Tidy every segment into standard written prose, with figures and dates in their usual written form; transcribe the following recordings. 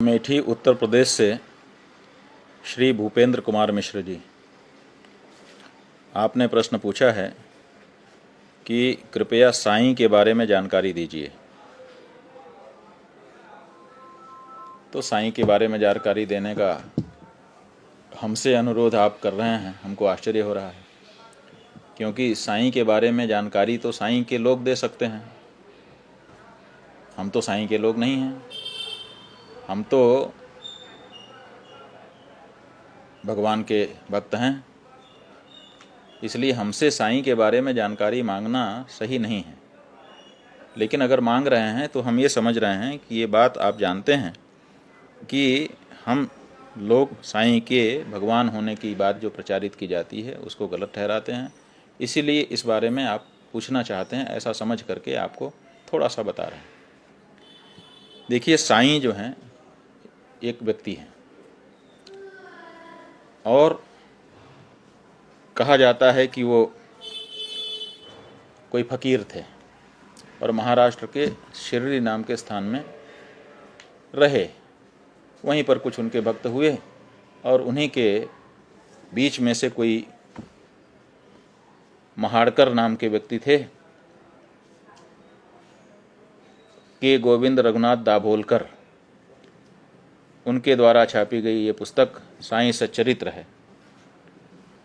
अमेठी उत्तर प्रदेश से श्री भूपेंद्र कुमार मिश्र जी, आपने प्रश्न पूछा है कि कृपया साईं के बारे में जानकारी दीजिए। तो साईं के बारे में जानकारी देने का हमसे अनुरोध आप कर रहे हैं, हमको आश्चर्य हो रहा है, क्योंकि साईं के बारे में जानकारी तो साईं के लोग दे सकते हैं। हम तो साईं के लोग नहीं हैं, हम तो भगवान के भक्त हैं। इसलिए हमसे साईं के बारे में जानकारी मांगना सही नहीं है। लेकिन अगर मांग रहे हैं तो हम ये समझ रहे हैं कि ये बात आप जानते हैं कि हम लोग साईं के भगवान होने की बात जो प्रचारित की जाती है उसको गलत ठहराते हैं। इसीलिए इस बारे में आप पूछना चाहते हैं, ऐसा समझ करके आपको थोड़ा सा बता रहे हैं। देखिए, साईं जो हैं एक व्यक्ति हैं और कहा जाता है कि वो कोई फकीर थे और महाराष्ट्र के शिरडी नाम के स्थान में रहे। वहीं पर कुछ उनके भक्त हुए और उन्हीं के बीच में से कोई महाड़कर नाम के व्यक्ति थे, के गोविंद रघुनाथ दाभोलकर, उनके द्वारा छापी गई ये पुस्तक साईं सच्चरित्र है।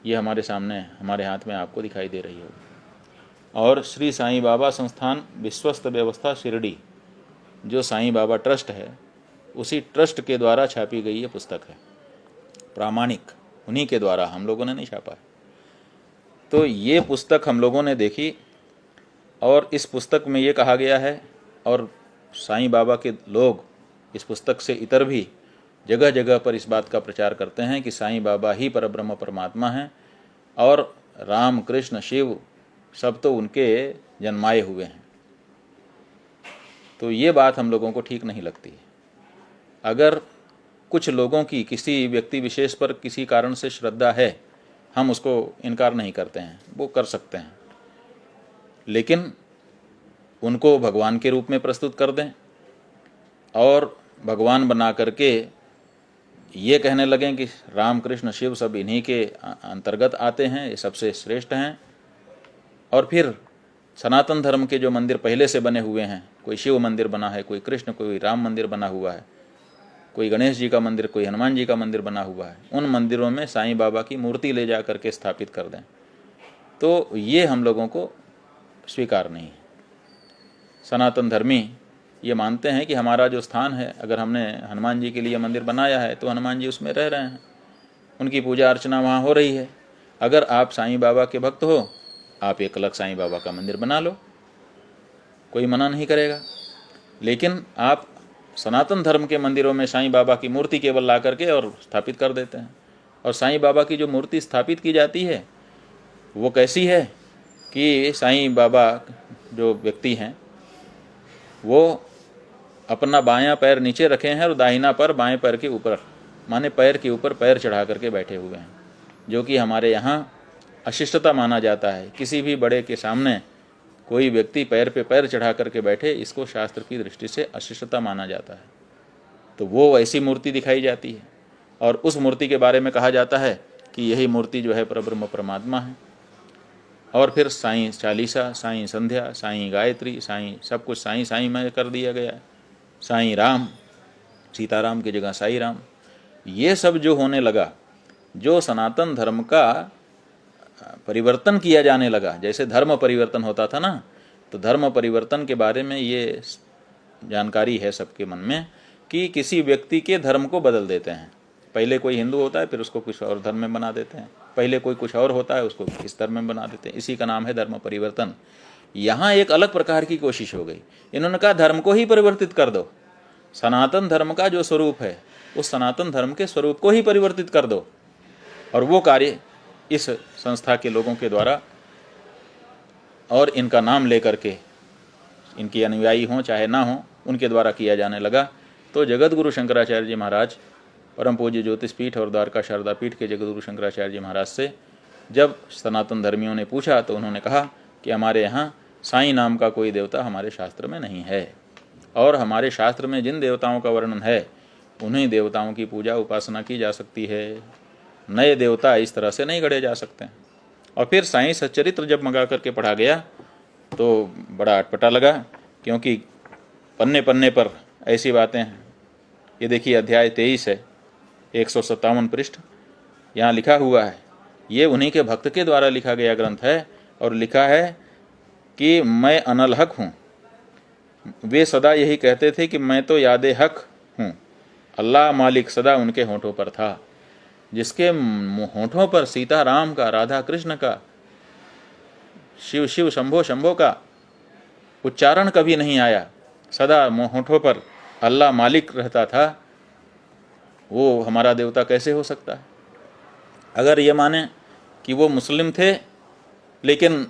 ये हमारे सामने, हमारे हाथ में आपको दिखाई दे रही होगी। और श्री साईं बाबा संस्थान विश्वस्त व्यवस्था शिरडी, जो साईं बाबा ट्रस्ट है, उसी ट्रस्ट के द्वारा छापी गई ये पुस्तक है। प्रामाणिक उन्हीं के द्वारा, हम लोगों ने नहीं छापा है। तो ये पुस्तक हम लोगों ने देखी और इस पुस्तक में ये कहा गया है, और साईं बाबा के लोग इस पुस्तक से इतर भी जगह जगह पर इस बात का प्रचार करते हैं कि साईं बाबा ही परब्रह्म परमात्मा हैं और राम कृष्ण शिव सब तो उनके जन्माए हुए हैं। तो ये बात हम लोगों को ठीक नहीं लगती है। अगर कुछ लोगों की किसी व्यक्ति विशेष पर किसी कारण से श्रद्धा है, हम उसको इनकार नहीं करते हैं, वो कर सकते हैं, लेकिन उनको भगवान के रूप में प्रस्तुत कर दें और भगवान बना करके ये कहने लगें कि राम कृष्ण शिव सब इन्हीं के अंतर्गत आते हैं, ये सबसे श्रेष्ठ हैं। और फिर सनातन धर्म के जो मंदिर पहले से बने हुए हैं, कोई शिव मंदिर बना है, कोई कृष्ण, कोई राम मंदिर बना हुआ है, कोई गणेश जी का मंदिर, कोई हनुमान जी का मंदिर बना हुआ है, उन मंदिरों में साईं बाबा की मूर्ति ले जा करके स्थापित कर दें, तो ये हम लोगों को स्वीकार नहीं है। सनातन धर्मी ये मानते हैं कि हमारा जो स्थान है, अगर हमने हनुमान जी के लिए मंदिर बनाया है तो हनुमान जी उसमें रह रहे हैं, उनकी पूजा अर्चना वहाँ हो रही है। अगर आप साईं बाबा के भक्त हो, आप एक अलग साईं बाबा का मंदिर बना लो, कोई मना नहीं करेगा। लेकिन आप सनातन धर्म के मंदिरों में साईं बाबा की मूर्ति केवल ला करके और स्थापित कर देते हैं। और साईं बाबा की जो मूर्ति स्थापित की जाती है वो कैसी है कि साईं बाबा जो व्यक्ति हैं वो अपना बायां पैर नीचे रखे हैं और दाहिना पैर बाएं पैर के ऊपर, माने पैर के ऊपर पैर चढ़ा करके बैठे हुए हैं, जो कि हमारे यहाँ अशिष्टता माना जाता है। किसी भी बड़े के सामने कोई व्यक्ति पैर पे पैर चढ़ा करके बैठे, इसको शास्त्र की दृष्टि से अशिष्टता माना जाता है। तो वो वैसी मूर्ति दिखाई जाती है और उस मूर्ति के बारे में कहा जाता है कि यही मूर्ति जो है परब्रह्म परमात्मा है। और फिर साईं चालीसा, साईं संध्या, साईं गायत्री, साईं सब कुछ साईं साईं में कर दिया गया है। साईं राम, सीताराम की जगह साईं राम, ये सब जो होने लगा, जो सनातन धर्म का परिवर्तन किया जाने लगा, जैसे धर्म परिवर्तन होता था ना, तो धर्म परिवर्तन के बारे में ये जानकारी है सबके मन में कि किसी व्यक्ति के धर्म को बदल देते हैं। पहले कोई हिंदू होता है, फिर उसको कुछ और धर्म में बना देते हैं, पहले कोई कुछ और होता है, उसको इस धर्म में बना देते हैं। इसी का नाम है धर्म परिवर्तन। यहाँ एक अलग प्रकार की कोशिश हो गई। इन्होंने कहा धर्म को ही परिवर्तित कर दो, सनातन धर्म का जो स्वरूप है उस सनातन धर्म के स्वरूप को ही परिवर्तित कर दो। और वो कार्य इस संस्था के लोगों के द्वारा और इनका नाम लेकर के, इनकी अनुयायी हों चाहे ना हों, उनके द्वारा किया जाने लगा। तो जगत गुरु शंकराचार्य जी महाराज, परम पूज्य ज्योतिष पीठ और द्वारका शारदा पीठ के जगत गुरु शंकराचार्य जी महाराज से जब सनातन धर्मियों ने पूछा तो उन्होंने कहा कि हमारे यहाँ साईं नाम का कोई देवता हमारे शास्त्र में नहीं है, और हमारे शास्त्र में जिन देवताओं का वर्णन है उन्हीं देवताओं की पूजा उपासना की जा सकती है। नए देवता इस तरह से नहीं गढ़े जा सकते। और फिर साईं सच्चरित्र जब मंगा करके पढ़ा गया तो बड़ा अटपटा लगा, क्योंकि पन्ने पन्ने पर ऐसी बातें हैं। ये देखिए अध्याय 23 है, 157 पृष्ठ, यहाँ लिखा हुआ है। ये उन्हीं के भक्त के द्वारा लिखा गया ग्रंथ है और लिखा है कि मैं अनल हक हूँ। वे सदा यही कहते थे कि मैं तो यादे हक हूँ। अल्लाह मालिक सदा उनके होठों पर था। जिसके होठों पर सीता राम का, राधा कृष्ण का, शिव शिव शंभो शंभो का उच्चारण कभी नहीं आया, सदा होठों पर अल्लाह मालिक रहता था, वो हमारा देवता कैसे हो सकता है? अगर ये माने कि वो मुस्लिम थे लेकिन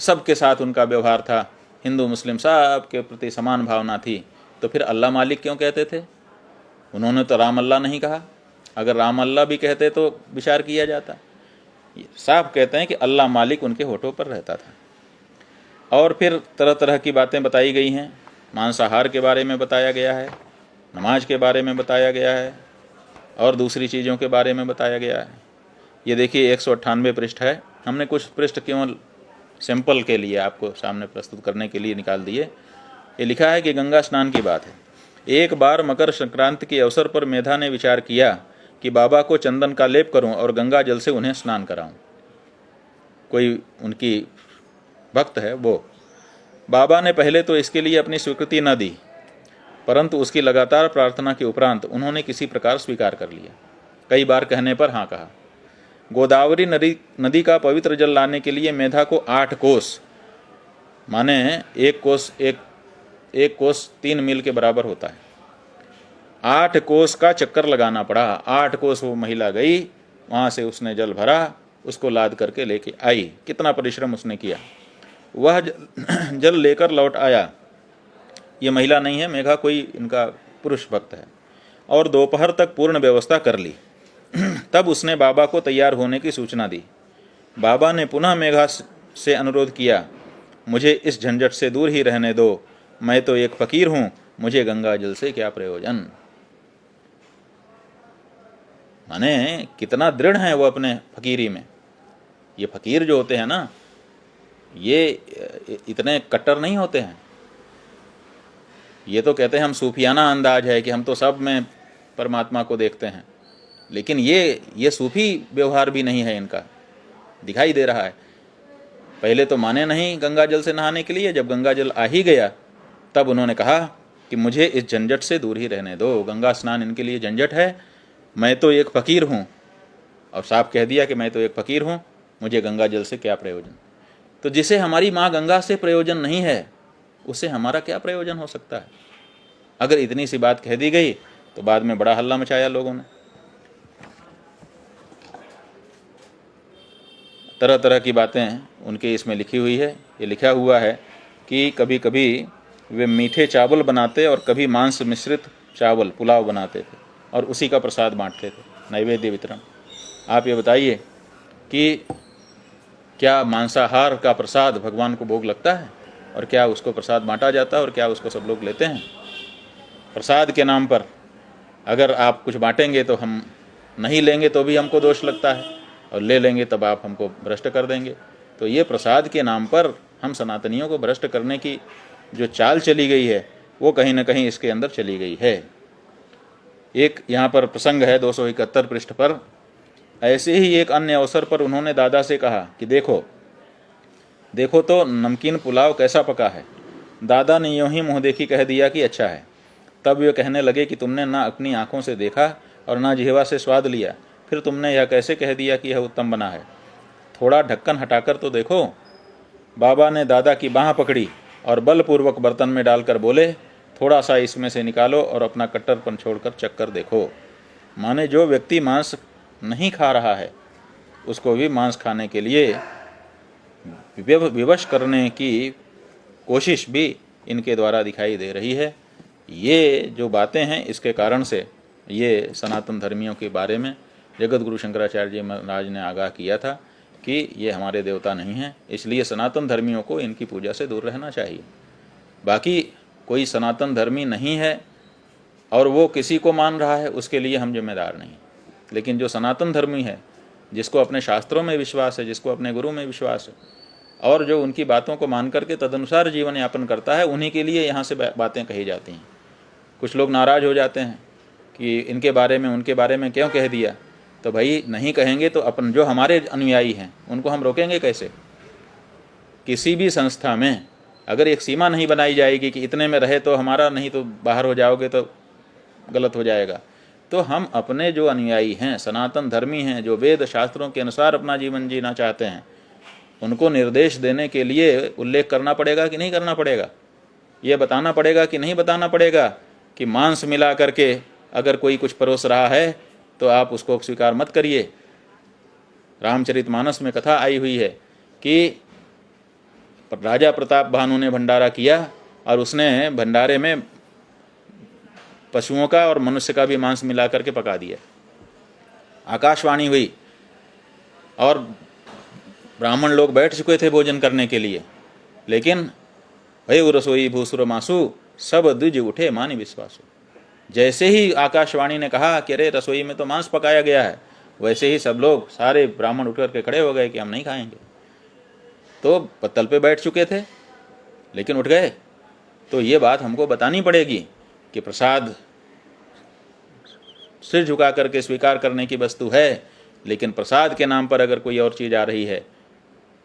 सबके साथ उनका व्यवहार था, हिंदू मुस्लिम सब के प्रति समान भावना थी, तो फिर अल्लाह मालिक क्यों कहते थे? उन्होंने तो राम अल्लाह नहीं कहा। अगर राम अल्लाह भी कहते तो विचार किया जाता। साफ कहते हैं कि अल्लाह मालिक उनके होठों पर रहता था। और फिर तरह तरह की बातें बताई गई हैं। मांसाहार के बारे में बताया गया है, नमाज के बारे में बताया गया है, और दूसरी चीज़ों के बारे में बताया गया है। ये देखिए 198 पृष्ठ है। हमने कुछ पृष्ठ केवल सिंपल के लिए आपको सामने प्रस्तुत करने के लिए निकाल दिए। ये लिखा है कि गंगा स्नान की बात है। एक बार मकर संक्रांति के अवसर पर मेधा ने विचार किया कि बाबा को चंदन का लेप करूं और गंगा जल से उन्हें स्नान कराऊं। कोई उनकी भक्त है वो। बाबा ने पहले तो इसके लिए अपनी स्वीकृति न दी, परंतु उसकी लगातार प्रार्थना के उपरांत उन्होंने किसी प्रकार स्वीकार कर लिया। कई बार कहने पर हाँ कहा। गोदावरी नदी का पवित्र जल लाने के लिए मेधा को 8 कोस, माने एक कोस 3 मील के बराबर होता है, 8 कोस का चक्कर लगाना पड़ा। 8 कोस वो महिला गई, वहाँ से उसने जल भरा, उसको लाद करके लेके आई। कितना परिश्रम उसने किया। वह जल लेकर लौट आया। ये महिला नहीं है, मेघा कोई इनका पुरुष भक्त है। और दोपहर तक पूर्ण व्यवस्था कर ली। तब उसने बाबा को तैयार होने की सूचना दी। बाबा ने पुनः मेघा से अनुरोध किया, मुझे इस झंझट से दूर ही रहने दो, मैं तो एक फकीर हूँ, मुझे गंगा जल से क्या प्रयोजन। माने कितना दृढ़ है वो अपने फकीरी में। ये फकीर जो होते हैं ना, ये इतने कट्टर नहीं होते हैं। ये तो कहते हैं हम सूफियाना अंदाज है कि हम तो सब में परमात्मा को देखते हैं, लेकिन ये सूफी व्यवहार भी नहीं है इनका, दिखाई दे रहा है। पहले तो माने नहीं गंगा जल से नहाने के लिए। जब गंगा जल आ ही गया तब उन्होंने कहा कि मुझे इस झंझट से दूर ही रहने दो, गंगा स्नान इनके लिए झंझट है, मैं तो एक फ़कीर हूँ। और साफ कह दिया कि मैं तो एक फ़कीर हूँ, मुझे गंगा जल से क्या प्रयोजन। तो जिसे हमारी माँ गंगा से प्रयोजन नहीं है, उससे हमारा क्या प्रयोजन हो सकता है। अगर इतनी सी बात कह दी गई तो बाद में बड़ा हल्ला मचाया लोगों ने। तरह तरह की बातें उनके इसमें लिखी हुई है। ये लिखा हुआ है कि कभी कभी वे मीठे चावल बनाते और कभी मांस मिश्रित चावल पुलाव बनाते थे और उसी का प्रसाद बांटते थे, नैवेद्य वितरण। आप ये बताइए कि क्या मांसाहार का प्रसाद भगवान को भोग लगता है, और क्या उसको प्रसाद बांटा जाता है, और क्या उसको सब लोग लेते हैं? प्रसाद के नाम पर अगर आप कुछ बांटेंगे तो हम नहीं लेंगे तो भी हमको दोष लगता है, और ले लेंगे तब आप हमको भ्रष्ट कर देंगे। तो ये प्रसाद के नाम पर हम सनातनियों को भ्रष्ट करने की जो चाल चली गई है, वो कहीं ना कहीं इसके अंदर चली गई है। एक यहाँ पर प्रसंग है 271 पृष्ठ पर। ऐसे ही एक अन्य अवसर पर उन्होंने दादा से कहा कि देखो तो नमकीन पुलाव कैसा पका है। दादा ने यूं ही मुँह देखी कह दिया कि अच्छा है। तब वे कहने लगे कि तुमने ना अपनी आंखों से देखा और ना जिह्वा से स्वाद लिया, फिर तुमने यह कैसे कह दिया कि यह उत्तम बना है। थोड़ा ढक्कन हटाकर तो देखो। बाबा ने दादा की बाँह पकड़ी और बलपूर्वक बर्तन में डालकर बोले, थोड़ा सा इसमें से निकालो और अपना कट्टरपन छोड़कर चक्कर देखो। माने जो व्यक्ति मांस नहीं खा रहा है उसको भी मांस खाने के लिए विवश करने की कोशिश भी इनके द्वारा दिखाई दे रही है। ये जो बातें हैं इसके कारण से ये सनातन धर्मियों के बारे में जगत गुरु शंकराचार्य जी महाराज ने आगाह किया था कि ये हमारे देवता नहीं हैं, इसलिए सनातन धर्मियों को इनकी पूजा से दूर रहना चाहिए। बाकी कोई सनातन धर्मी नहीं है और वो किसी को मान रहा है, उसके लिए हम जिम्मेदार नहीं। लेकिन जो सनातन धर्मी है, जिसको अपने शास्त्रों में विश्वास है, जिसको अपने गुरु में विश्वास है, और जो उनकी बातों को मान करके तदनुसार जीवन यापन करता है, उन्हीं के लिए यहाँ से बातें कही जाती हैं। कुछ लोग नाराज़ हो जाते हैं कि इनके बारे में उनके बारे में क्यों कह दिया। तो भाई नहीं कहेंगे तो अपन जो हमारे अनुयायी हैं उनको हम रोकेंगे कैसे? किसी भी संस्था में अगर एक सीमा नहीं बनाई जाएगी कि इतने में रहे तो हमारा, नहीं तो बाहर हो जाओगे तो गलत हो जाएगा। तो हम अपने जो अनुयायी हैं, सनातन धर्मी हैं, जो वेद शास्त्रों के अनुसार अपना जीवन जीना चाहते हैं, उनको निर्देश देने के लिए उल्लेख करना पड़ेगा कि नहीं करना पड़ेगा? ये बताना पड़ेगा कि नहीं बताना पड़ेगा कि मांस मिला करके अगर कोई कुछ परोस रहा है तो आप उसको स्वीकार मत करिए। रामचरितमानस में कथा आई हुई है कि राजा प्रताप भानु ने भंडारा किया और उसने भंडारे में पशुओं का और मनुष्य का भी मांस मिला करके पका दिया। आकाशवाणी हुई और ब्राह्मण लोग बैठ चुके थे भोजन करने के लिए, लेकिन भय रसोई भूसुर मासु सब द्विज उठे मानि विश्वासु। जैसे ही आकाशवाणी ने कहा कि अरे रसोई में तो मांस पकाया गया है, वैसे ही सब लोग, सारे ब्राह्मण उठ करके खड़े हो गए कि हम नहीं खाएंगे। तो पत्तल पे बैठ चुके थे लेकिन उठ गए। तो ये बात हमको बतानी पड़ेगी कि प्रसाद सिर झुका करके स्वीकार करने की वस्तु है, लेकिन प्रसाद के नाम पर अगर कोई और चीज़ आ रही है,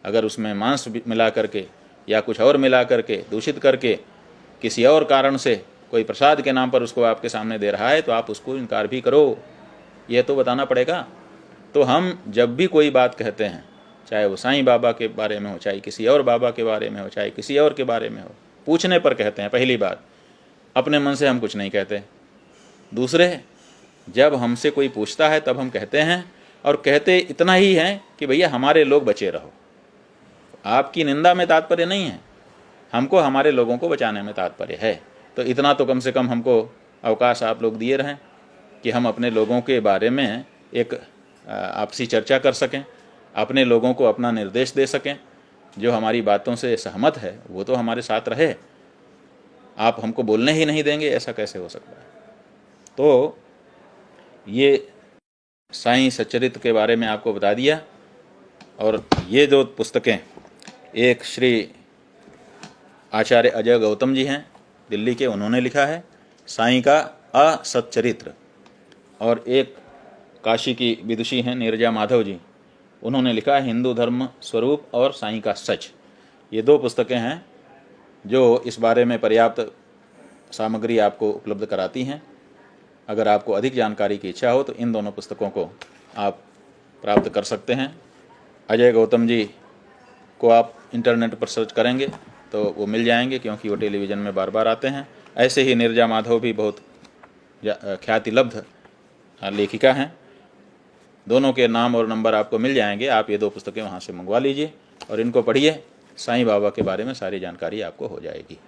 अगर उसमें मांस मिला करके या कुछ और मिला करके दूषित करके किसी और कारण से कोई प्रसाद के नाम पर उसको आपके सामने दे रहा है, तो आप उसको इनकार भी करो, ये तो बताना पड़ेगा। तो हम जब भी कोई बात कहते हैं, चाहे वो साईं बाबा के बारे में हो, चाहे किसी और बाबा के बारे में हो, चाहे किसी और के बारे में हो, पूछने पर कहते हैं। पहली बात, अपने मन से हम कुछ नहीं कहते। दूसरे, जब हमसे कोई पूछता है तब हम कहते हैं, और कहते इतना ही है कि भैया हमारे लोग बचे रहो। आपकी निंदा में तात्पर्य नहीं है, हमको हमारे लोगों को बचाने में तात्पर्य है। तो इतना तो कम से कम हमको अवकाश आप लोग दिए रहें कि हम अपने लोगों के बारे में एक आपसी चर्चा कर सकें, अपने लोगों को अपना निर्देश दे सकें। जो हमारी बातों से सहमत है वो तो हमारे साथ रहे। आप हमको बोलने ही नहीं देंगे, ऐसा कैसे हो सकता है? तो ये साईं सच्चरित्र के बारे में आपको बता दिया। और ये जो पुस्तकें, एक श्री आचार्य अजय गौतम जी हैं दिल्ली के, उन्होंने लिखा है साईं का असच्चरित्र, और एक काशी की विदुषी हैं नीरजा माधव जी, उन्होंने लिखा है हिंदू धर्म स्वरूप और साईं का सच। ये दो पुस्तकें हैं जो इस बारे में पर्याप्त सामग्री आपको उपलब्ध कराती हैं। अगर आपको अधिक जानकारी की इच्छा हो तो इन दोनों पुस्तकों को आप प्राप्त कर सकते हैं। अजय गौतम जी को आप इंटरनेट पर सर्च करेंगे तो वो मिल जाएंगे, क्योंकि वो टेलीविज़न में बार बार आते हैं। ऐसे ही नीरजा माधव भी बहुत ख्यातिलब्ध लेखिका हैं। दोनों के नाम और नंबर आपको मिल जाएंगे। आप ये दो पुस्तकें वहाँ से मंगवा लीजिए और इनको पढ़िए। साईं बाबा के बारे में सारी जानकारी आपको हो जाएगी।